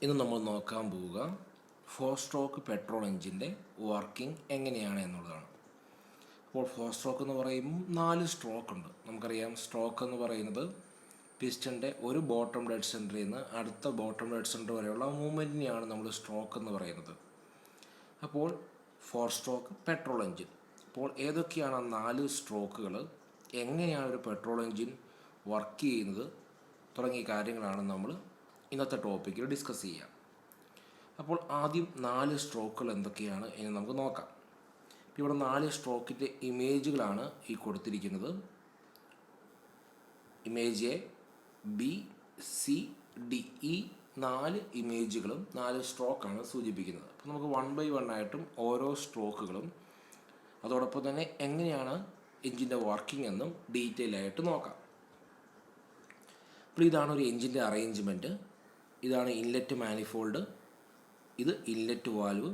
ഇന്ന് നമ്മൾ നോക്കാൻ പോവുക 4 സ്ട്രോക്ക് പെട്രോൾ എഞ്ചിൻ്റെ വർക്കിംഗ് എങ്ങനെയാണ് എന്നുള്ളതാണ്. അപ്പോൾ 4 സ്ട്രോക്ക് എന്ന് പറയുമ്പോൾ 4 സ്ട്രോക്ക് ഉണ്ട്. നമുക്കറിയാം സ്ട്രോക്ക് എന്ന് പറയുന്നത് പിസ്റ്റൻ്റെ ഒരു ബോട്ടം ഡെഡ് സെൻറ്ററിൽ നിന്ന് അടുത്ത ബോട്ടം ഡെഡ് സെൻറ്റർ വരെയുള്ള മൂവ്മെൻറ്റിനെയാണ് നമ്മൾ സ്ട്രോക്ക് എന്ന് പറയുന്നത്. അപ്പോൾ 4 സ്ട്രോക്ക് പെട്രോൾ എഞ്ചിൻ. അപ്പോൾ ഏതൊക്കെയാണ് 4 സ്ട്രോക്കുകൾ, എങ്ങനെയാണ് ഒരു പെട്രോൾ എഞ്ചിൻ വർക്ക് ചെയ്യുന്നത് തുടങ്ങിയ കാര്യങ്ങളാണ് നമ്മൾ ഇന്നത്തെ ടോപ്പിക്കിൽ ഡിസ്കസ് ചെയ്യാം. അപ്പോൾ ആദ്യം 4 സ്ട്രോക്കുകൾ എന്തൊക്കെയാണ് എന്ന് നമുക്ക് നോക്കാം. ഇവിടെ 4 സ്ട്രോക്കിൻ്റെ ഇമേജുകളാണ് ഈ കൊടുത്തിരിക്കുന്നത്. Image A, B, C, D. ഈ 4 ഇമേജുകളും 4 സ്ട്രോക്കാണ് സൂചിപ്പിക്കുന്നത്. അപ്പോൾ നമുക്ക് 1 by 1 ആയിട്ടും ഓരോ സ്ട്രോക്കുകളും അതോടൊപ്പം തന്നെ എങ്ങനെയാണ് എഞ്ചിൻ്റെ വർക്കിംഗ് എന്നും ഡീറ്റെയിൽ ആയിട്ട് നോക്കാം. അപ്പോൾ ഇതാണ് ഒരു എഞ്ചിൻ്റെ അറേഞ്ച്മെൻറ്റ്. ഇതാണ് ഇൻലെറ്റ് മാനിഫോൾഡ്, ഇത് inlet valve,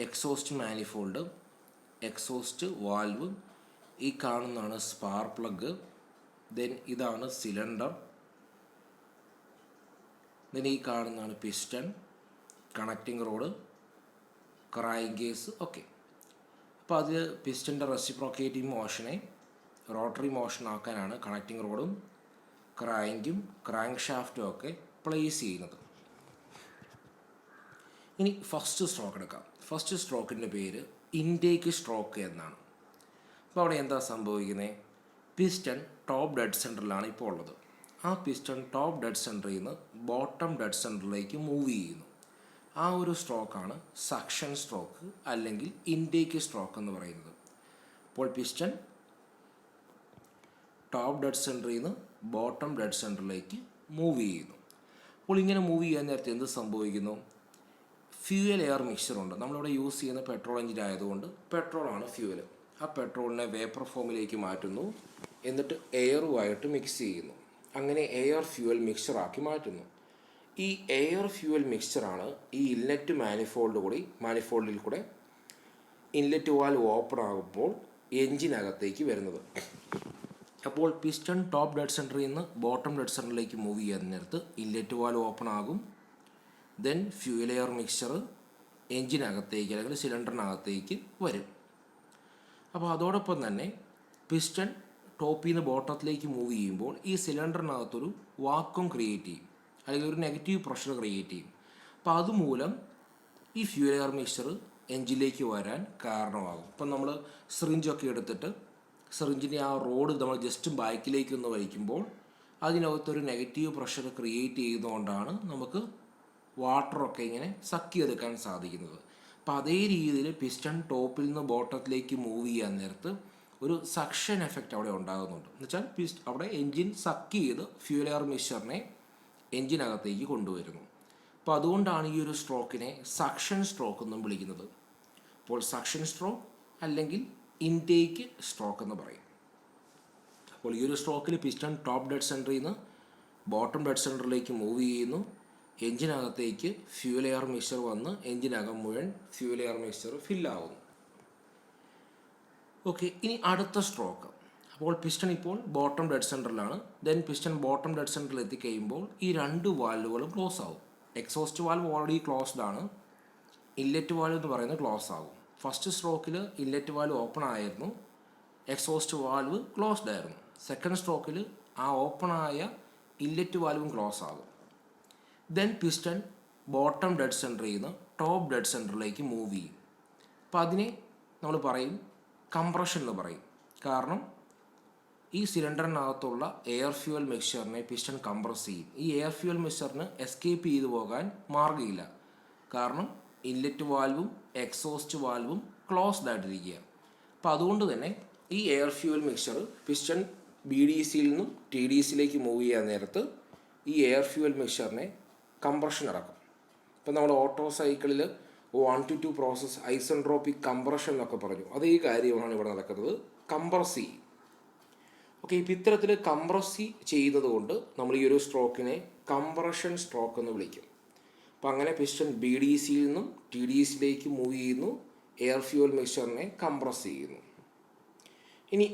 exhaust manifold, exhaust valve, ഈ കാണുന്നതാണ് സ്പാർക്ക് പ്ലഗ്, ദെൻ ഇതാണ് സിലിണ്ടർ, ദെൻ ഈ കാണുന്നതാണ് piston, connecting road, crank case. Okay, അപ്പോൾ അത് പിസ്റ്റൻ്റെ റെസിപ്രോക്കേറ്റിംഗ് മോഷനെ റോട്ടറി മോഷൻ ആക്കാനാണ് കണക്റ്റിംഗ് റോഡും ക്രാങ്കും ക്രാങ്ക് ഷാഫ്റ്റും ഒക്കെ പ്ലേസ് ചെയ്യുന്നത്. ഇനി ഫസ്റ്റ് സ്ട്രോക്ക് എടുക്കാം. ഫസ്റ്റ് സ്ട്രോക്കിൻ്റെ പേര് ഇൻടേക്ക് സ്ട്രോക്ക് എന്നാണ്. അപ്പോൾ അവിടെ എന്താ സംഭവിക്കുന്നത്? പിസ്റ്റൺ ടോപ്പ് ഡെഡ് സെൻറ്ററിലാണ് ഇപ്പോൾ ഉള്ളത്. ആ പിസ്റ്റൺ ടോപ്പ് ഡെഡ് സെൻറ്ററിൽ നിന്ന് ബോട്ടം ഡെഡ് സെൻറ്ററിലേക്ക് മൂവ് ചെയ്യുന്നു. ആ ഒരു സ്ട്രോക്കാണ് സക്ഷൻ സ്ട്രോക്ക് അല്ലെങ്കിൽ ഇൻടേക്ക് സ്ട്രോക്ക് എന്ന് പറയുന്നത്. അപ്പോൾ പിസ്റ്റൺ ടോപ്പ് ഡെഡ് സെൻറ്ററിൽ നിന്ന് ബോട്ടം ഡെഡ് സെൻറ്ററിലേക്ക് മൂവ് ചെയ്യുന്നു. അപ്പോൾ ഇങ്ങനെ മൂവ് ചെയ്യാൻ നേരത്തെ എന്ത് സംഭവിക്കുന്നു? ഫ്യൂവൽ എയർ മിക്സ്ചറുണ്ട്. നമ്മളിവിടെ യൂസ് ചെയ്യുന്ന പെട്രോൾ എഞ്ചിൻ ആയതുകൊണ്ട് പെട്രോളാണ് ഫ്യൂവൽ. ആ പെട്രോളിനെ വേപ്പർ ഫോമിലേക്ക് മാറ്റുന്നു, എന്നിട്ട് എയറുമായിട്ട് മിക്സ് ചെയ്യുന്നു. അങ്ങനെ എയർ ഫ്യൂവൽ മിക്സ്ചറാക്കി മാറ്റുന്നു. ഈ എയർ ഫ്യൂവൽ മിക്സ്ചറാണ് ഈ ഇൻലെറ്റ് മാനിഫോൾഡിൽ കൂടെ ഇൻലെറ്റ് വാൽവ് ഓപ്പൺ ആകുമ്പോൾ എഞ്ചിനകത്തേക്ക് വരുന്നത്. അപ്പോൾ പിസ്റ്റൺ ടോപ്പ് ഡെഡ് സെൻറ്ററിൽ നിന്ന് ബോട്ടം ഡെഡ് സെൻറ്ററിലേക്ക് മൂവ് ചെയ്യാൻ നേരത്ത് ഇൻലെറ്റ് വാൽവ് ഓപ്പൺ ആകും. ദെൻ ഫ്യൂവൽ എയർ മിക്സ്ചർ എഞ്ചിനകത്തേക്ക് അല്ലെങ്കിൽ സിലിണ്ടറിനകത്തേക്ക് വരും. അപ്പോൾ അതോടൊപ്പം തന്നെ പിസ്റ്റൺ ടോപ്പിൽ നിന്ന് ബോട്ടത്തിലേക്ക് മൂവ് ചെയ്യുമ്പോൾ ഈ സിലിണ്ടറിനകത്തൊരു വാക്വം ക്രിയേറ്റ് ചെയ്യും, അല്ലെങ്കിൽ ഒരു നെഗറ്റീവ് പ്രഷർ ക്രിയേറ്റ് ചെയ്യും. അപ്പോൾ അതുമൂലം ഈ ഫ്യൂവൽ എയർ മിക്സ്ചർ എഞ്ചിനിലേക്ക് വരാൻ കാരണമാകും. ഇപ്പം നമ്മൾ സിറിഞ്ചൊക്കെ എടുത്തിട്ട് സിറിഞ്ചിൻ്റെ ആ റോഡ് നമ്മൾ ജസ്റ്റ് ബാക്കിലേക്ക് ഒന്ന് വലിക്കുമ്പോൾ അതിനകത്തൊരു നെഗറ്റീവ് പ്രഷർ ക്രിയേറ്റ് ചെയ്യുന്നതുകൊണ്ടാണ് നമുക്ക് വാട്ടറൊക്കെ ഇങ്ങനെ സക്ക് ചെയ്തെടുക്കാൻ സാധിക്കുന്നത്. അപ്പോൾ അതേ രീതിയിൽ പിസ്റ്റൺ ടോപ്പിൽ നിന്ന് ബോട്ടത്തിലേക്ക് മൂവ് ചെയ്യാൻ നേരത്ത് ഒരു സക്ഷൻ എഫക്റ്റ് അവിടെ ഉണ്ടാകുന്നുണ്ട്. എന്ന് വെച്ചാൽ അവിടെ എൻജിൻ സക്ക് ചെയ്ത് ഫ്യൂവൽ എയർ മിക്സ്ചറിനെ എൻജിനകത്തേക്ക് കൊണ്ടുവരുന്നു. അപ്പോൾ അതുകൊണ്ടാണ് ഈ ഒരു സ്ട്രോക്കിനെ സക്ഷൻ സ്ട്രോക്ക് എന്നും വിളിക്കുന്നത്. അപ്പോൾ സക്ഷൻ സ്ട്രോക്ക് അല്ലെങ്കിൽ ഇൻടേക്ക് സ്ട്രോക്ക് എന്ന് പറയും. അപ്പോൾ ഈ ഒരു സ്ട്രോക്കിൽ പിസ്റ്റൺ ടോപ്പ് ഡെഡ് സെൻറ്ററിൽ നിന്ന് ബോട്ടം ഡെഡ് സെൻറ്ററിലേക്ക് മൂവ് ചെയ്യുന്നു. എഞ്ചിനകത്തേക്ക് ഫ്യൂവൽ എയർ മിക്സ്ചർ വന്ന് എഞ്ചിനകം മുഴുവൻ ഫ്യൂവൽ എയർ മിക്സ്ചർ ഫില്ലാവുന്നു. ഓക്കെ, ഇനി അടുത്ത സ്ട്രോക്ക്. അപ്പോൾ പിസ്റ്റൺ ഇപ്പോൾ ബോട്ടം ഡെഡ് സെൻറ്ററിലാണ്. ദെൻ പിസ്റ്റൺ ബോട്ടം ഡെഡ് സെൻറ്ററിൽ എത്തിക്കഴിയുമ്പോൾ ഈ 2 വാൽവുകളും ക്ലോസ് ആവും. എക്സോസ്റ്റ് വാൽവ് ഓൾറെഡി ക്ലോസ്ഡ് ആണ്. ഇൻലെറ്റ് വാൽവ് എന്ന് പറയുന്നത് ക്ലോസ് ആകും. ഫസ്റ്റ് സ്ട്രോക്കിൽ ഇൻലെറ്റ് വാൽവ് ഓപ്പൺ ആയിരുന്നു, എക്സോസ്റ്റ് വാൽവ് ക്ലോസ്ഡ് ആയിരുന്നു. സെക്കൻഡ് സ്ട്രോക്കിൽ ആ ഓപ്പൺ ആയ ഇൻലെറ്റ് വാൽവും ക്ലോസ് ആകും. ദെൻ പിസ്റ്റൺ ബോട്ടം ഡെഡ് സെൻറ്ററിൽ നിന്ന് ടോപ്പ് ഡെഡ് സെൻറ്ററിലേക്ക് മൂവ് ചെയ്യും. അപ്പോൾ അതിനെ നമ്മൾ പറയും കംപ്രഷൻ എന്ന് പറയും. കാരണം ഈ സിലിണ്ടറിനകത്തുള്ള എയർ ഫ്യൂവൽ മിക്സ്ചറിനെ പിസ്റ്റൺ കംപ്രസ് ചെയ്യും. ഈ എയർ ഫ്യൂവൽ മിക്സ്ചറിന് എസ്കേപ്പ് ചെയ്തു പോകാൻ മാർഗ്ഗമില്ല. കാരണം ഇൻലെറ്റ് വാൽവും എക്സോസ്റ്റ് വാൽവും ക്ലോസ്ഡ് ആയിട്ടിരിക്കുക. അപ്പോൾ അതുകൊണ്ട് തന്നെ ഈ എയർ ഫ്യൂവൽ മിക്സ്ചർ പിസ്റ്റൺ BDCയിൽ നിന്നും TDCയിലേക്ക് മൂവ് ചെയ്യാൻ നേരത്ത് ഈ എയർ ഫ്യൂവൽ മിക്സ്ചറിനെ കംപ്രഷൻ നടക്കും. ഇപ്പോൾ നമ്മൾ ഓട്ടോ സൈക്കിളിൽ 1 to 2 പ്രോസസ് ഐസെൻട്രോപിക് കംപ്രഷൻ എന്നൊക്കെ പറഞ്ഞു. അതേ കാര്യമാണ് ഇവിടെ നടക്കുന്നത്, കംപ്രസ് ചെയ്യും. ഓക്കെ, ഇപ്പോൾ ഇത്തരത്തിൽ കംപ്രസ് ചെയ്യുന്നത് കൊണ്ട് നമ്മൾ ഈ ഒരു സ്ട്രോക്കിനെ കംപ്രഷൻ സ്ട്രോക്ക് എന്ന് വിളിക്കും. അപ്പോൾ അങ്ങനെ പിസ്റ്റൺ BDCയിൽ നിന്നും TDCയിലേക്ക് മൂവ് ചെയ്യുന്നു, എയർ ഫ്യൂവൽ മിക്സ്ചറിനെ കംപ്രസ് ചെയ്യുന്നു. ഇനി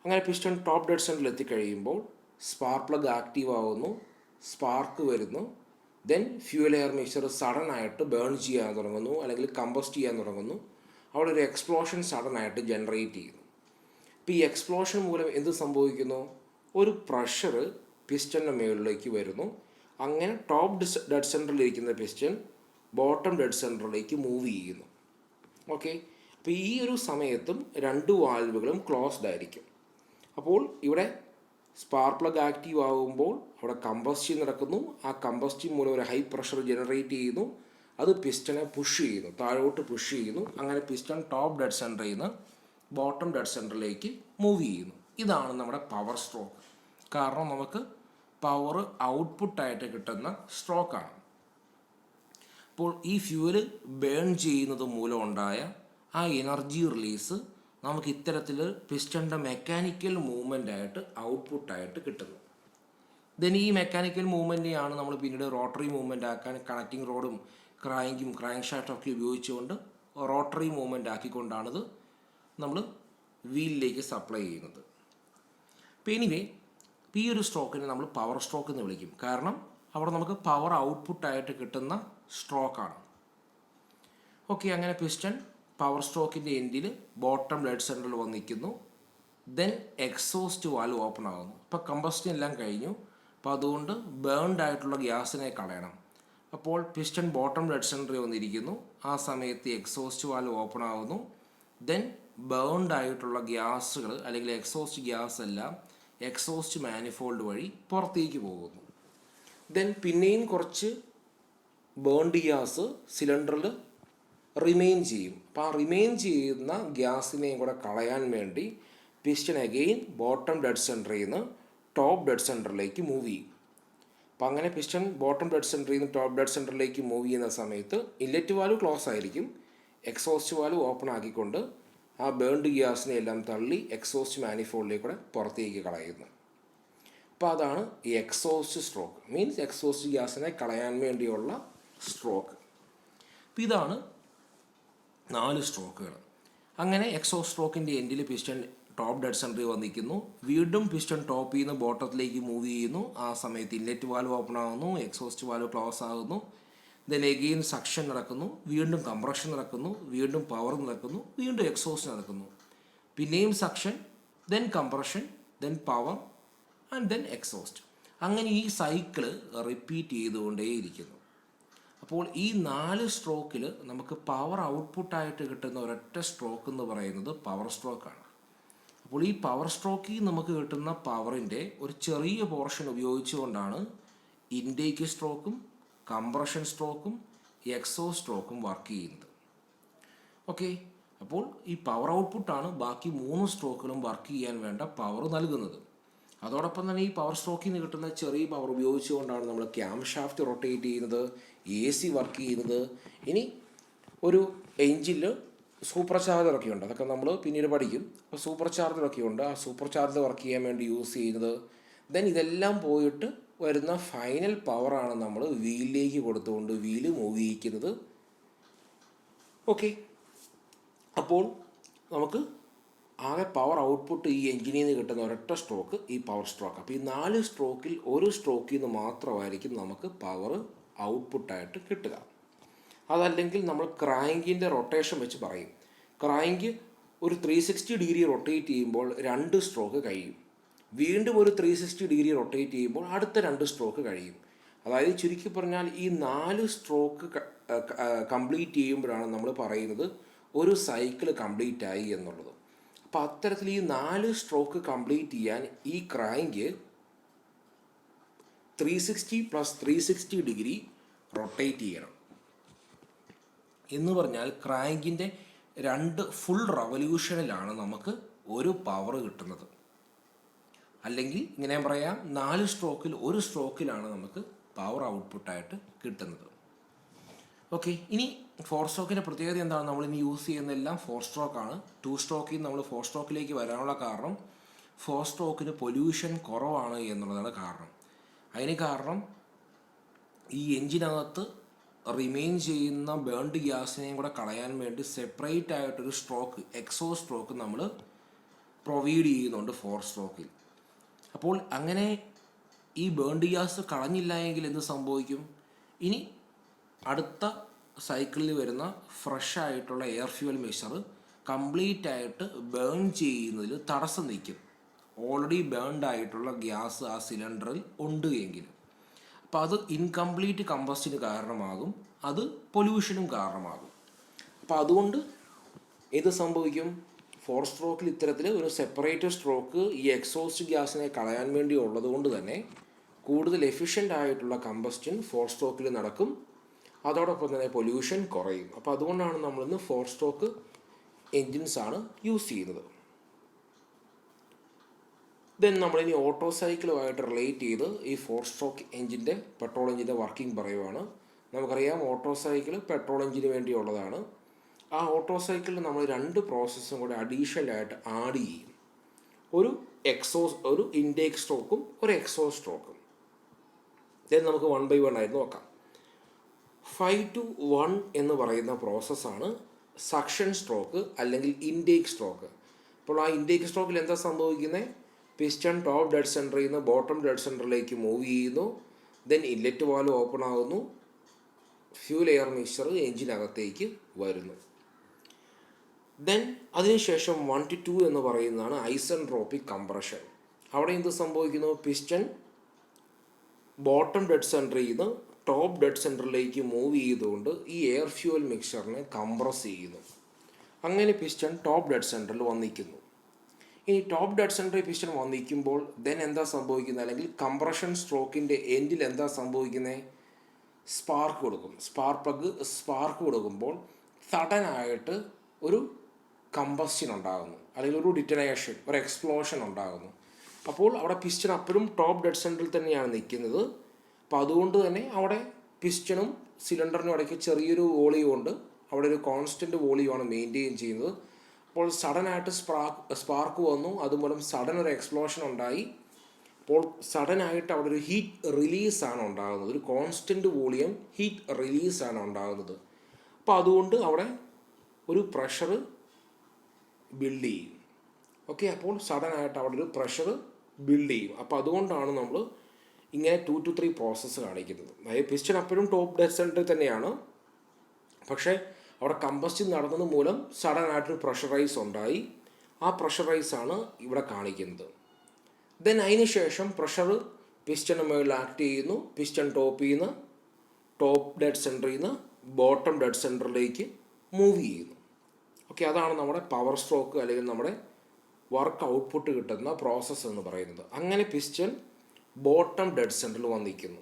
അങ്ങനെ പിസ്റ്റൺ ടോപ്പ് ഡെഡ് സെൻറ്ററിൽ എത്തിക്കഴിയുമ്പോൾ സ്പാർക്ക് പ്ലഗ് ആക്റ്റീവ് ആവുന്നു, സ്പാർക്ക് വരുന്നു. Then fuel air mixture sudden ആയിട്ട് ബേൺ ചെയ്യാൻ തുടങ്ങുന്നു, അല്ലെങ്കിൽ കമ്പസ്റ്റ് ചെയ്യാൻ തുടങ്ങുന്നു. അവിടെ ഒരു എക്സ്പ്ലോഷൻ സഡൻ ആയിട്ട് ജനറേറ്റ് ചെയ്യുന്നു. അപ്പോൾ ഈ എക്സ്പ്ലോഷൻ മൂലം എന്ത് സംഭവിക്കുന്നു? ഒരു പ്രഷർ പിസ്റ്റൻ്റെ മുകളിലേക്ക് വരുന്നു. അങ്ങനെ ടോപ്പ് ഡെഡ് സെൻറ്ററിലിരിക്കുന്ന പിസ്റ്റൺ ബോട്ടം ഡെഡ് സെൻറ്ററിലേക്ക് മൂവ് ചെയ്യുന്നു. ഓക്കെ, അപ്പോൾ ഈ ഒരു സമയത്തും രണ്ട് വാൽവുകളും ക്ലോസ്ഡ് ആയിരിക്കും. അപ്പോൾ ഇവിടെ സ്പാർക്ക് പ്ലഗ് ആക്റ്റീവ് ആകുമ്പോൾ അവിടെ കമ്പസ്റ്റിൻ നടക്കുന്നു. ആ കമ്പസ്റ്റിൻ മൂലം ഒരു ഹൈ പ്രഷർ ജനറേറ്റ് ചെയ്യുന്നു. അത് പിസ്റ്റനെ പുഷ് ചെയ്യുന്നു, താഴോട്ട് പുഷ് ചെയ്യുന്നു. അങ്ങനെ പിസ്റ്റൺ ടോപ്പ് ഡെഡ് സെൻറ്ററിൽ നിന്ന് ബോട്ടം ഡെഡ് സെൻറ്ററിലേക്ക് മൂവ് ചെയ്യുന്നു. ഇതാണ് നമ്മുടെ പവർ സ്ട്രോക്ക്. കാരണം നമുക്ക് പവർ ഔട്ട്പുട്ടായിട്ട് കിട്ടുന്ന സ്ട്രോക്കാണ്. അപ്പോൾ ഈ ഫ്യൂവൽ ബേൺ ചെയ്യുന്നത് മൂലം ഉണ്ടായ ആ എനർജി റിലീസ് നമുക്ക് ഇത്തരത്തിൽ പിസ്റ്റൻ്റെ മെക്കാനിക്കൽ മൂവ്മെൻ്റ് ആയിട്ട് ഔട്ട്പുട്ടായിട്ട് കിട്ടുന്നു. ദെൻ ഈ മെക്കാനിക്കൽ മൂവ്മെൻറ്റിനെയാണ് നമ്മൾ പിന്നീട് റോട്ടറി മൂവ്മെൻ്റ് ആക്കാൻ കണക്റ്റിംഗ് റോഡും ക്രാങ്കും ക്രാങ്ക് ഷാഫ്റ്റൊക്കെ ഉപയോഗിച്ചുകൊണ്ട് റോട്ടറി മൂവ്മെൻ്റ് ആക്കിക്കൊണ്ടാണിത് നമ്മൾ വീലിലേക്ക് സപ്ലൈ ചെയ്യുന്നത്. അപ്പോൾ എനിവേ ഈ ഒരു സ്ട്രോക്കിനെ നമ്മൾ പവർ സ്ട്രോക്ക് എന്ന് വിളിക്കും. കാരണം അവിടെ നമുക്ക് പവർ ഔട്ട്പുട്ടായിട്ട് കിട്ടുന്ന സ്ട്രോക്കാണ്. ഓക്കെ, അങ്ങനെ പിസ്റ്റൺ പവർ സ്ട്രോക്കിൻ്റെ എൻഡിൽ ബോട്ടം ഡെഡ് സെൻറ്ററിൽ വന്ന് നിൽക്കുന്നു. ദെൻ എക്സോസ്റ്റ് വാൽവ് ഓപ്പൺ ആകുന്നു. ഇപ്പോൾ കമ്പസ്റ്റൻ എല്ലാം കഴിഞ്ഞു. അപ്പോൾ അതുകൊണ്ട് ബേൺഡ് ആയിട്ടുള്ള ഗ്യാസിനെ കളയണം. അപ്പോൾ പിസ്റ്റൺ ബോട്ടം ഡെഡ് സെൻറ്ററിൽ വന്നിരിക്കുന്നു. ആ സമയത്ത് എക്സോസ്റ്റ് വാൽവ് ഓപ്പൺ ആകുന്നു. ദെൻ ബേൺഡ് ആയിട്ടുള്ള ഗ്യാസുകൾ അല്ലെങ്കിൽ എക്സോസ്റ്റ് ഗ്യാസ് എല്ലാം എക്സോസ്റ്റ് മാനിഫോൾഡ് വഴി പുറത്തേക്ക് പോകുന്നു. ദെൻ പിന്നെയും കുറച്ച് ബേൺഡ് ഗ്യാസ് സിലിണ്ടറിൽ റിമെയിൻ ചെയ്യും. അപ്പോൾ ആ റിമെയിൻ ചെയ്യുന്ന ഗ്യാസിനെയും കൂടെ കളയാൻ വേണ്ടി പിസ്റ്റൺ അഗെയിൻ ബോട്ടം ഡെഡ് സെൻറ്ററിൽ നിന്ന് ടോപ്പ് ഡെഡ് സെൻറ്ററിലേക്ക് മൂവ് ചെയ്യും. അപ്പോൾ അങ്ങനെ പിസ്റ്റൺ ബോട്ടം ഡെഡ് സെൻറ്ററിൽ നിന്ന് ടോപ്പ് ഡെഡ് സെൻറ്ററിലേക്ക് മൂവ് ചെയ്യുന്ന സമയത്ത് ഇൻലെറ്റ് വാൽവ് ക്ലോസ് ആയിരിക്കും. എക്സോസ്റ്റ് വാൽവ് ഓപ്പൺ ആക്കിക്കൊണ്ട് ആ ബേൺഡ് ഗ്യാസിനെ എല്ലാം തള്ളി എക്സോസ്റ്റ് മാനിഫോൾഡിലേക്ക് കൂടെ പുറത്തേക്ക് കളയുന്നു. അപ്പോൾ അതാണ് ഈ എക്സോസ്റ്റ് സ്ട്രോക്ക്. മീൻസ് എക്സോസ്റ്റ് ഗ്യാസിനെ കളയാൻ വേണ്ടിയുള്ള സ്ട്രോക്ക്. അപ്പോൾ ഇതാണ് 4 സ്ട്രോക്കുകൾ. അങ്ങനെ എക്സോസ്റ്റ് സ്ട്രോക്കിൻ്റെ എൻഡിൽ പിസ്റ്റൺ ടോപ്പ് ഡെഡ് സെൻറ്ററിൽ വന്നിരിക്കുന്നു. വീണ്ടും പിസ്റ്റൺ ടോപ്പിൽ നിന്ന് ബോട്ടത്തിലേക്ക് മൂവ് ചെയ്യുന്നു. ആ സമയത്ത് ഇൻലെറ്റ് വാൽവ് ഓപ്പൺ ആകുന്നു, എക്സോസ്റ്റ് വാൽവ് ക്ലോസ് ആകുന്നു. ദെൻ എഗെയിൻ സക്ഷൻ നടക്കുന്നു, വീണ്ടും കംപ്രഷൻ നടക്കുന്നു, വീണ്ടും പവർ നടക്കുന്നു, വീണ്ടും എക്സോസ്റ്റ് നടക്കുന്നു, പിന്നെയും suction, then compression, then power and then exhaust. അങ്ങനെ ഈ സൈക്കിള് റിപ്പീറ്റ് ചെയ്തുകൊണ്ടേയിരിക്കുന്നു. അപ്പോൾ ഈ 4 സ്ട്രോക്കിൽ നമുക്ക് പവർ ഔട്ട്പുട്ടായിട്ട് കിട്ടുന്ന ഒരൊറ്റ സ്ട്രോക്ക് എന്ന് പറയുന്നത് പവർ സ്ട്രോക്കാണ്. അപ്പോൾ ഈ പവർ സ്ട്രോക്കിൽ നമുക്ക് കിട്ടുന്ന പവറിൻ്റെ ഒരു ചെറിയ പോർഷൻ ഉപയോഗിച്ചുകൊണ്ടാണ് ഇൻടേക്ക് സ്ട്രോക്കും കംപ്രഷൻ സ്ട്രോക്കും എക്സോസ്റ്റ് സ്ട്രോക്കും വർക്ക് ചെയ്യുന്നത്. ഓക്കെ, അപ്പോൾ ഈ പവർ ഔട്ട്പുട്ടാണ് ബാക്കി 3 സ്ട്രോക്കുകളും വർക്ക് ചെയ്യാൻ വേണ്ട പവർ നൽകുന്നത്. അതോടൊപ്പം തന്നെ ഈ പവർ സ്ട്രോക്കിൽ നിന്ന് കിട്ടുന്ന ചെറിയ പവർ ഉപയോഗിച്ചുകൊണ്ടാണ് നമ്മൾ ക്യാം ഷാഫ്റ്റ് റൊട്ടേറ്റ് ചെയ്യുന്നത്, AC വർക്ക് ചെയ്യുന്നത്. ഇനി ഒരു എഞ്ചിനിൽ സൂപ്പർ ചാർജറൊക്കെ ഉണ്ട്, അതൊക്കെ നമ്മൾ പിന്നീട് പഠിക്കും. അപ്പോൾ സൂപ്പർ ചാർജറൊക്കെ ഉണ്ട്, ആ സൂപ്പർ ചാർജർ വർക്ക് ചെയ്യാൻ വേണ്ടി യൂസ് ചെയ്യുന്നത്. ദെൻ ഇതെല്ലാം പോയിട്ട് വരുന്ന ഫൈനൽ പവറാണ് നമ്മൾ വീലിലേക്ക് കൊടുത്തുകൊണ്ട് വീല് മൂവ് ചെയ്യിക്കുന്നത്. ഓക്കെ, അപ്പോൾ നമുക്ക് ആകെ പവർ ഔട്ട്പുട്ട് ഈ എഞ്ചിനിൽ നിന്ന് കിട്ടുന്ന ഒരൊറ്റ സ്ട്രോക്ക് ഈ പവർ സ്ട്രോക്ക്. അപ്പോൾ ഈ 4 സ്ട്രോക്കിൽ ഒരു സ്ട്രോക്കിൽ നിന്ന് മാത്രമായിരിക്കും നമുക്ക് പവർ ഔട്ട്പുട്ടായിട്ട് കിട്ടുക. അതല്ലെങ്കിൽ നമ്മൾ ക്രാങ്കിൻ്റെ റൊട്ടേഷൻ വെച്ച് പറയും. ക്രാങ്ക് ഒരു 360 ഡിഗ്രി റൊട്ടേറ്റ് ചെയ്യുമ്പോൾ 2 സ്ട്രോക്ക് കഴിയും. വീണ്ടും ഒരു 360 ഡിഗ്രി റൊട്ടേറ്റ് ചെയ്യുമ്പോൾ അടുത്ത 2 സ്ട്രോക്ക് കഴിയും. അതായത് ചുരുക്കി പറഞ്ഞാൽ ഈ 4 സ്ട്രോക്ക് കംപ്ലീറ്റ് ചെയ്യുമ്പോഴാണ് നമ്മൾ പറയുന്നത് ഒരു സൈക്കിൾ കംപ്ലീറ്റ് ആയി എന്നുള്ളത്. അപ്പോൾ അത്തരത്തിൽ ഈ 4 സ്ട്രോക്ക് കംപ്ലീറ്റ് ചെയ്യാൻ ഈ ക്രാങ്ക് 360 + 360 ഡിഗ്രി റൊട്ടേറ്റ് ചെയ്യണം. എന്ന് പറഞ്ഞാൽ ക്രാങ്കിൻ്റെ 2 ഫുൾ റവല്യൂഷനിലാണ് നമുക്ക് ഒരു പവർ കിട്ടുന്നത്. അല്ലെങ്കിൽ ഇങ്ങനെ പറയാം, 4 സ്ട്രോക്കിൽ ഒരു സ്ട്രോക്കിലാണ് നമുക്ക് പവർ ഔട്ട്പുട്ടായിട്ട് കിട്ടുന്നത്. ഓക്കെ, ഇനി 4 സ്ട്രോക്കിൻ്റെ പ്രത്യേകത എന്താണ്? നമ്മളിനി യൂസ് ചെയ്യുന്നതെല്ലാം 4 സ്ട്രോക്കാണ്. 2 സ്ട്രോക്കിൽ നിന്ന് നമ്മൾ 4 സ്ട്രോക്കിലേക്ക് വരാനുള്ള കാരണം 4 സ്ട്രോക്കിന് പൊല്യൂഷൻ കുറവാണ് എന്നുള്ളതാണ് കാരണം. അതിന് കാരണം ഈ എഞ്ചിനകത്ത് റിമെയിൻ ചെയ്യുന്ന ബേൺഡ് ഗ്യാസിനെയും കൂടെ കളയാൻ വേണ്ടി സെപ്പറേറ്റ് ആയിട്ടൊരു സ്ട്രോക്ക്, എക്സോസ്റ്റ് സ്ട്രോക്ക് നമ്മൾ പ്രൊവൈഡ് ചെയ്യുന്നുണ്ട് 4 സ്ട്രോക്കിൽ. അപ്പോൾ അങ്ങനെ ഈ ബേൺഡ് ഗ്യാസ് കളഞ്ഞില്ല എങ്കിൽ എന്ത് സംഭവിക്കും? ഇനി അടുത്ത സൈക്കിളിൽ വരുന്ന ഫ്രഷ് ആയിട്ടുള്ള എയർ ഫ്യൂവൽ മിക്സർ കംപ്ലീറ്റ് ആയിട്ട് ബേൺ ചെയ്യുന്നതിൽ തടസ്സം നിൽക്കും. ഓൾറെഡി ബേൺഡ് ആയിട്ടുള്ള ഗ്യാസ് ആ സിലിണ്ടറിൽ ഉണ്ട് എങ്കിൽ. അപ്പോൾ അത് ഇൻകംപ്ലീറ്റ് കമ്പസ്റ്റിന് കാരണമാകും, അത് പൊല്യൂഷനും കാരണമാകും. അപ്പോൾ അതുകൊണ്ട് ഇത് സംഭവിക്കും, 4 സ്ട്രോക്കിൽ ഇത്തരത്തിൽ ഒരു സെപ്പറേറ്റഡ് സ്ട്രോക്ക് ഈ എക്സോസ്റ്റ് ഗ്യാസിനെ കളയാൻ വേണ്ടി ഉള്ളത് കൊണ്ട് തന്നെ കൂടുതൽ എഫിഷ്യൻ്റ് ആയിട്ടുള്ള കമ്പസ്റ്റൻ 4 സ്ട്രോക്കിൽ നടക്കും. അതോടൊപ്പം തന്നെ പൊല്യൂഷൻ കുറയും. അപ്പോൾ അതുകൊണ്ടാണ് നമ്മളിന്ന് 4 സ്ട്രോക്ക് എൻജിൻസാണ് യൂസ് ചെയ്യുന്നത്. ദെൻ നമ്മളിനി ഓട്ടോ സൈക്കിളുമായിട്ട് റിലേറ്റ് ചെയ്ത് ഈ 4 സ്ട്രോക്ക് എൻജിൻ്റെ പെട്രോൾ എൻജിൻ്റെ വർക്കിംഗ് പറയുവാണ്. നമുക്കറിയാം ഓട്ടോ സൈക്കിൾ പെട്രോൾ എൻജിന് വേണ്ടിയുള്ളതാണ്. ആ ഓട്ടോ സൈക്കിളിൽ നമ്മൾ 2 പ്രോസസ്സും കൂടെ അഡീഷണലായിട്ട് ആഡ് ചെയ്യും. ഒരു ഇൻടേക്ക് സ്ട്രോക്കും ഒരു എക്സോസ്റ്റ് സ്ട്രോക്കും. ദെൻ നമുക്ക് 1 by 1 ആയിട്ട് നോക്കാം. 5 to 1 എന്ന് പറയുന്ന പ്രോസസ്സാണ് സക്ഷൻ സ്ട്രോക്ക് അല്ലെങ്കിൽ ഇൻടേക്ക് സ്ട്രോക്ക്. അപ്പോൾ ആ ഇൻടേക്ക് സ്ട്രോക്കിൽ എന്താ സംഭവിക്കുന്നത്? പിസ്റ്റൺ ടോപ്പ് ഡെഡ് സെൻറ്ററിൽ നിന്ന് ബോട്ടം ഡെഡ് സെൻറ്ററിലേക്ക് മൂവ് ചെയ്യുന്നു. ദെൻ ഇൻലെറ്റ് വാൽവ് ഓപ്പൺ ആകുന്നു, ഫ്യൂൽ എയർ മിക്സ്ചർ എഞ്ചിനകത്തേക്ക് വരുന്നു. ദെൻ അതിനുശേഷം 1 to 2 എന്ന് പറയുന്നതാണ് ഐസെൻട്രോപിക് കംപ്രഷൻ. അവിടെ എന്ത് സംഭവിക്കുന്നു? പിസ്റ്റൺ ബോട്ടം ഡെഡ് സെൻറ്ററിൽ നിന്ന് ടോപ്പ് ഡെഡ് സെൻറ്ററിലേക്ക് മൂവ് ചെയ്തുകൊണ്ട് ഈ എയർ ഫ്യൂവൽ മിക്സ്ചറിനെ കംപ്രസ് ചെയ്യുന്നു. അങ്ങനെ പിസ്റ്റൺ ടോപ്പ് ഡെഡ് സെൻറ്ററിൽ വന്നിരിക്കുന്നു. ഇനി ടോപ്പ് ഡെഡ് സെൻറ്ററിൽ പിസ്റ്റൺ വന്നിരിക്കുമ്പോൾ ദെൻ എന്താ സംഭവിക്കുന്നത്? അല്ലെങ്കിൽ കംപ്രഷൻ സ്ട്രോക്കിൻ്റെ എൻഡിൽ എന്താ സംഭവിക്കുന്നത്? സ്പാർക്ക് കൊടുക്കും. സ്പാർക്ക് കൊടുക്കുമ്പോൾ സഡനായിട്ട് ഒരു കമ്പസ്റ്റൻ ഉണ്ടാകുന്നു, അല്ലെങ്കിൽ ഒരു ഡിറ്റനേഷൻ, ഒരു എക്സ്പ്ലോഷൻ ഉണ്ടാകുന്നു. അപ്പോൾ അവിടെ പിസ്റ്റൺ അപ്പോഴും ടോപ്പ് ഡെഡ് സെൻറ്ററിൽ തന്നെയാണ് നിൽക്കുന്നത്. അപ്പോൾ അതുകൊണ്ട് തന്നെ അവിടെ പിസ്റ്റണും സിലിണ്ടറിനും ഇടയ്ക്ക് ചെറിയൊരു വോളിയം ഉണ്ട്. അവിടെ ഒരു കോൺസ്റ്റൻറ്റ് വോളിയമാണ് മെയിൻറ്റെയിൻ ചെയ്യുന്നത്. അപ്പോൾ സഡനായിട്ട് സ്പാർക്ക് വന്നു, അതുമൂലം സഡൻ ഒരു എക്സ്പ്ലോഷൻ ഉണ്ടായി. അപ്പോൾ സഡനായിട്ട് അവിടെ ഒരു ഹീറ്റ് റിലീസാണ് ഉണ്ടാകുന്നത്, ഒരു കോൺസ്റ്റൻറ്റ് വോളിയം ഹീറ്റ് റിലീസാണ് ഉണ്ടാകുന്നത്. അപ്പോൾ അതുകൊണ്ട് അവിടെ ഒരു പ്രഷർ ബിൽഡ് ചെയ്യും. ഓക്കെ, അപ്പോൾ സഡനായിട്ട് അവിടെ ഒരു പ്രഷർ ബിൽഡ് ചെയ്യും. അപ്പോൾ അതുകൊണ്ടാണ് നമ്മൾ ഇങ്ങനെ 2 to 3 പ്രോസസ്സ് കാണിക്കുന്നത്. അതായത് പിസ്റ്റൺ അപ്പോഴും ടോപ്പ് ഡെഡ് സെൻറ്ററിൽ തന്നെയാണ്, പക്ഷേ അവിടെ കമ്പസ്റ്റിൻ നടന്നത് മൂലം സഡനായിട്ടൊരു പ്രഷറൈസ് ഉണ്ടായി. ആ പ്രഷറൈസാണ് ഇവിടെ കാണിക്കുന്നത്. ദെൻ അതിന് ശേഷം പ്രഷർ പിസ്റ്റന് മുകളിൽ ആക്ട് ചെയ്യുന്നു. പിസ്റ്റൺ ടോപ്പിൽ നിന്ന് ടോപ്പ് ഡെഡ് സെൻറ്ററിൽ നിന്ന് ബോട്ടം ഡെഡ് സെൻറ്ററിലേക്ക് മൂവ് ചെയ്യുന്നു. ഓക്കെ, അതാണ് നമ്മുടെ പവർ സ്ട്രോക്ക് അല്ലെങ്കിൽ നമ്മുടെ വർക്ക് ഔട്ട്പുട്ട് കിട്ടുന്ന പ്രോസസ്സ് എന്ന് പറയുന്നത്. അങ്ങനെ പിസ്റ്റൺ ബോട്ടം ഡെഡ് സെൻറ്ററിൽ വന്നിരിക്കുന്നു.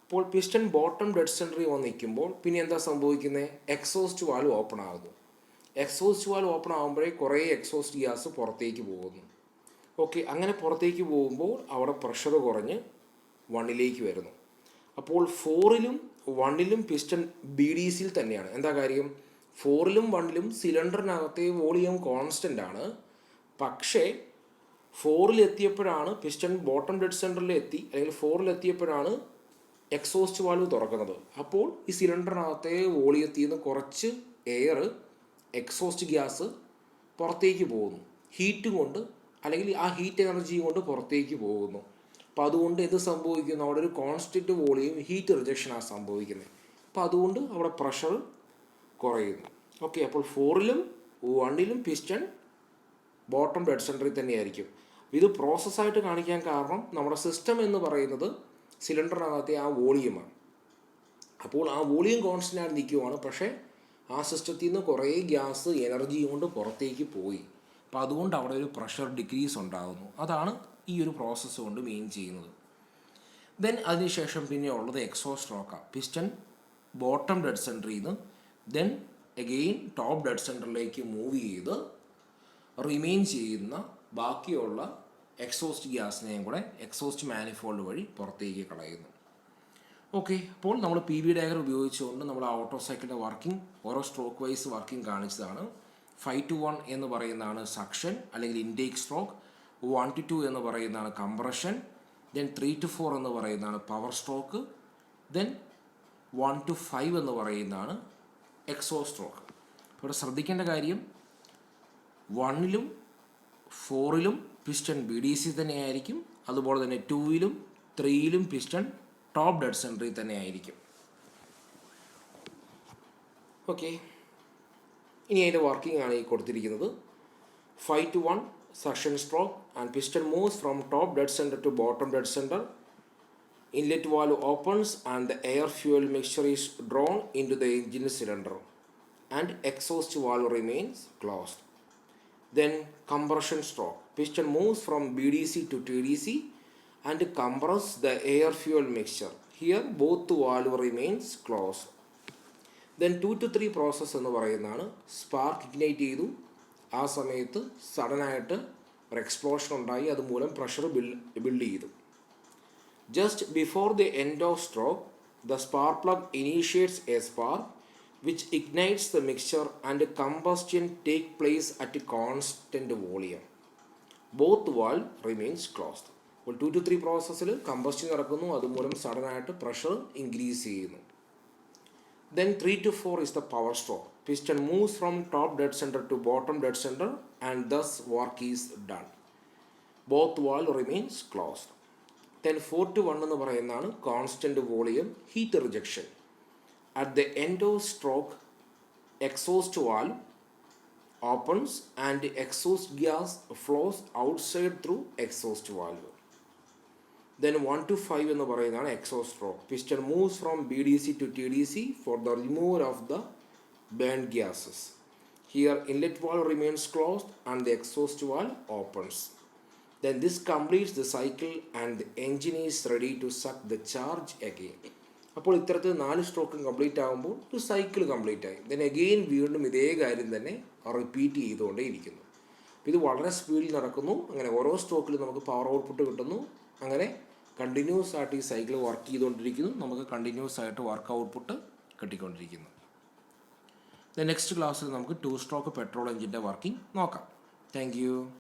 അപ്പോൾ പിസ്റ്റൺ ബോട്ടം ഡെഡ് സെൻറ്ററിൽ വന്നിരിക്കുമ്പോൾ പിന്നെ എന്താ സംഭവിക്കുന്നത്? എക്സോസ്റ്റ് വാൽവ് ഓപ്പൺ ആകുന്നു. എക്സോസ്റ്റ് വാൽവ് ഓപ്പൺ ആകുമ്പോഴേ കുറേ എക്സോസ്റ്റ് ഗ്യാസ് പുറത്തേക്ക് പോകുന്നു. ഓക്കെ, അങ്ങനെ പുറത്തേക്ക് പോകുമ്പോൾ അവിടെ പ്രഷർ കുറഞ്ഞ് 1ലേക്ക് വരുന്നു. അപ്പോൾ 4ലും 1ലും പിസ്റ്റൺ BDCയിൽ തന്നെയാണ്. എന്താ കാര്യം? 4ലും 1ലും സിലിണ്ടറിനകത്തെ വോളിയം കോൺസ്റ്റൻ്റ് ആണ്. പക്ഷേ 4ൽ എത്തിയപ്പോഴാണ് പിസ്റ്റൺ ബോട്ടം ഡെഡ് സെൻറ്ററിൽ എത്തി, അല്ലെങ്കിൽ 4ൽ എത്തിയപ്പോഴാണ് എക്സോസ്റ്റ് വാൽവ് തുറക്കുന്നത്. അപ്പോൾ ഈ സിലിണ്ടറിനകത്തെ വോളിയത്തിൽ നിന്ന് കുറച്ച് എയർ എക്സോസ്റ്റ് ഗ്യാസ് പുറത്തേക്ക് പോകുന്നു, ഹീറ്റ് കൊണ്ട്, അല്ലെങ്കിൽ ആ ഹീറ്റ് എനർജി കൊണ്ട് പുറത്തേക്ക് പോകുന്നു. അപ്പോൾ അതുകൊണ്ട് എന്ത് സംഭവിക്കുന്നു? അവിടെ ഒരു കോൺസ്റ്റൻറ്റ് വോളിയം ഹീറ്റ് റിജക്ഷനാണ് സംഭവിക്കുന്നത്. അപ്പോൾ അതുകൊണ്ട് അവിടെ പ്രഷർ കുറയുന്നു. ഓക്കെ, അപ്പോൾ 4ലും 1ലും പിസ്റ്റൺ ബോട്ടം ഡെഡ് സെൻറ്ററിൽ തന്നെയായിരിക്കും. ഇത് പ്രോസസ്സായിട്ട് കാണിക്കാൻ കാരണം നമ്മുടെ സിസ്റ്റം എന്ന് പറയുന്നത് സിലിണ്ടറിനകത്തെ ആ വോളിയമാണ്. അപ്പോൾ ആ വോളിയം കോൺസ്റ്റൻ്റ് ആയിട്ട് നിൽക്കുവാണ്, പക്ഷേ ആ സിസ്റ്റത്തിൽ നിന്ന് കുറേ ഗ്യാസ് എനർജി കൊണ്ട് പുറത്തേക്ക് പോയി. അപ്പോൾ അതുകൊണ്ട് അവിടെ ഒരു പ്രഷർ ഡിക്രീസ് ഉണ്ടാകുന്നു. അതാണ് ഈ ഒരു പ്രോസസ്സ് കൊണ്ട് മെയിൻ ചെയ്യുന്നത്. ദെൻ അതിനുശേഷം പിന്നെ ഉള്ളത് എക്സോസ്റ്റ് സ്ട്രോക്കാണ്. പിസ്റ്റൺ ബോട്ടം ഡെഡ് സെൻറ്ററിൽ നിന്ന് ദെൻ അഗെയിൻ ടോപ്പ് ഡെഡ് സെൻറ്ററിലേക്ക് മൂവ് ചെയ്ത് റിമെയിൻ ചെയ്യുന്ന ബാക്കിയുള്ള എക്സോസ്റ്റ് ഗ്യാസിനെയും കൂടെ എക്സോസ്റ്റ് മാനിഫോൾഡ് വഴി പുറത്തേക്ക് കളയുന്നു. ഓക്കെ, അപ്പോൾ നമ്മൾ PV ഡയഗ്രം ഉപയോഗിച്ചുകൊണ്ട് നമ്മൾ ആ ഓട്ടോ സൈക്കിളിൻ്റെ വർക്കിംഗ് ഓരോ സ്ട്രോക്ക് വൈസ് വർക്കിംഗ് കാണിച്ചതാണ്. 5 to 1 എന്ന് പറയുന്നതാണ് സക്ഷൻ അല്ലെങ്കിൽ ഇൻടേക്ക് സ്ട്രോക്ക്, 1 to 2 എന്ന് പറയുന്നതാണ് കംപ്രഷൻ, ദെൻ 3 to 4 എന്ന് പറയുന്നതാണ് പവർ സ്ട്രോക്ക്, ദെൻ 1 to 5 എന്ന് പറയുന്നതാണ് എക്സോസ്റ്റ് സ്ട്രോക്ക്. ഇവിടെ ശ്രദ്ധിക്കേണ്ട കാര്യം 1ലും 4ലും പിസ്റ്റൺ BDC തന്നെയായിരിക്കും, അതുപോലെ തന്നെ 2ലും 3ലും പിസ്റ്റൺ ടോപ്പ് ഡെഡ് സെൻറ്ററിൽ തന്നെ ആയിരിക്കും. ഓക്കെ, ഇനി അതിൻ്റെ വർക്കിംഗ് ആണ് ഈ കൊടുത്തിരിക്കുന്നത്. 5-1 suction stroke and piston moves from top dead center to bottom dead center. Inlet valve opens and the air fuel mixture is drawn into the engine cylinder and exhaust valve remains closed. Then compression stroke. Piston moves from BDC to TDC and compress the air fuel mixture. Here both valve remains closed. Then 2 to 3 process എന്ന് പറയുന്നതാണ്. Spark ignite ചെയ്തു, ആ സമയത്ത് സഡനായിട്ട് ഒരു explosion ഉണ്ടായി, അതുമൂലം pressure build ചെയ്തു. Just before the end of stroke the spark plug initiates A spark which ignites the mixture and combustion take place at a constant volume. Both valve remains closed. അപ്പോൾ 2 to 3 പ്രോസസ്സിൽ combustion നടക്കുന്നു, അതുമൂലം സഡനായിട്ട് pressure increase ചെയ്യുന്നു. Then 3 to 4 is the power stroke. Piston moves from top dead center to bottom dead center and thus work is done. Both valve remains closed. Then 4 to 1 എന്ന് പറയുന്നതാണ് constant volume heat rejection. At the end of stroke, exhaust valve opens and exhaust gas flows outside through exhaust valve. Then 1 to 5 എന്ന് പറയുന്നതാണ് exhaust stroke. Piston moves from BDC to TDC for the removal of the burned gases. Here inlet valve remains closed and the exhaust valve opens. Then this completes the cycle and the engine is ready to suck the charge again. അപ്പോൾ ഇത്തരത്തിൽ 4 സ്ട്രോക്കും complete ആകുമ്പോൾ ഒരു cycle complete ആയി. Then again വീണ്ടും ഇതേ കാര്യം തന്നെ repeat ചെയ്തുകൊണ്ടേ ഇരിക്കുന്നു. ഇത് വളരെ സ്പീഡിൽ നടക്കുന്നു. അങ്ങനെ ഓരോ സ്ട്രോക്കിലും നമുക്ക് പവർ ഔട്ട്പുട്ട് കിട്ടുന്നു. അങ്ങനെ കണ്ടിന്യൂസ് ആയിട്ട് ഈ സൈക്കിൾ വർക്ക് ചെയ്തുകൊണ്ടിരിക്കുന്നു. നമുക്ക് കണ്ടിന്യൂസ് ആയിട്ട് വർക്ക് ഔട്ട്പുട്ട് കിട്ടിക്കൊണ്ടിരിക്കുന്നു. നെക്സ്റ്റ് ക്ലാസ്സിൽ നമുക്ക് 2 സ്ട്രോക്ക് പെട്രോൾ എഞ്ചിൻ്റെ വർക്കിംഗ് നോക്കാം. Thank you.